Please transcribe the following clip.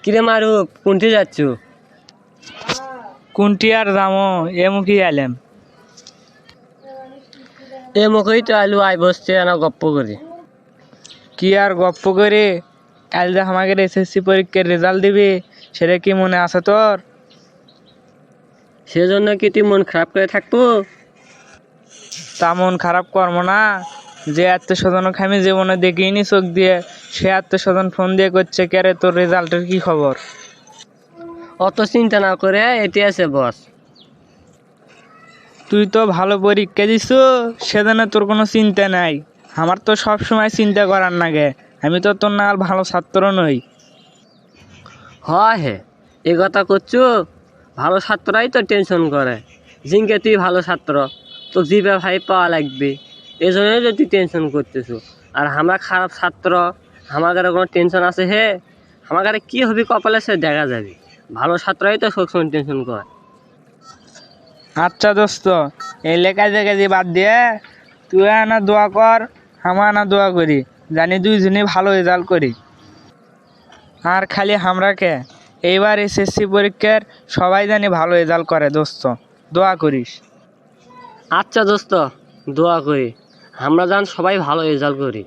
কিরে মারুপ কোনটি যাচ্ছ? কোনটি আর যামো এ মুখি আইলাম। এ মুখেই তো আলু আই বসছে না গপ্প করি। কি আর গপ্প করে, কাল যে আমাকে এসএসসি পরীক্ষার রেজাল্ট দিবি সেটা কি মনে আছে তোর? সেজন্য কি তুই মন খারাপ করে থাকবো? তা মন খারাপ করবো না? যে আত্মীয়স্বজনকে আমি জীবনে দেখিনি চোখ দিয়ে, সে আত্মীয়স্বজন ফোন দিয়ে করছে কে রে তোর রেজাল্টের কি খবর? অত চিন্তা না করে এটি আছে বস। তুই তো ভালো পরীক্ষা দিস, সেজন্য তোর কোনো চিন্তা নাই। আমার তো সব সময় চিন্তা করার নাগে, আমি তো তোর না আর ভালো ছাত্র নই। হয় হে, এ কথা করছো? ভালো ছাত্ররাই তো টেনশন করে। জিঙ্কে তুই ভালো ছাত্র, তো জিপে ভাই পাওয়া লাগবে, এই জন্যই তো তুই টেনশন করতেছো। আর আমরা খারাপ ছাত্র, আমাদের কোনো টেনশন আছে হে? আমাদের কি হবে কপালে সে দেখা যাবে। ভালো ছাত্রই তো সবসময় টেনশন করে। আচ্ছা দোস্ত, এই লেখালেখি বাদ দিয়ে তুই আনা দোয়া কর, আমার আনা দোয়া করি, জানি দুইজনে ভালো রেজাল্ট করি। আর খালি আমরাকে, এইবার এসএসসি পরীক্ষার সবাই জানি ভালো রেজাল্ট করে দোস্ত, দোয়া করিস। আচ্ছা দোস্ত, দোয়া করি আমরা যেন সবাই ভালো রেজাল্ট করি।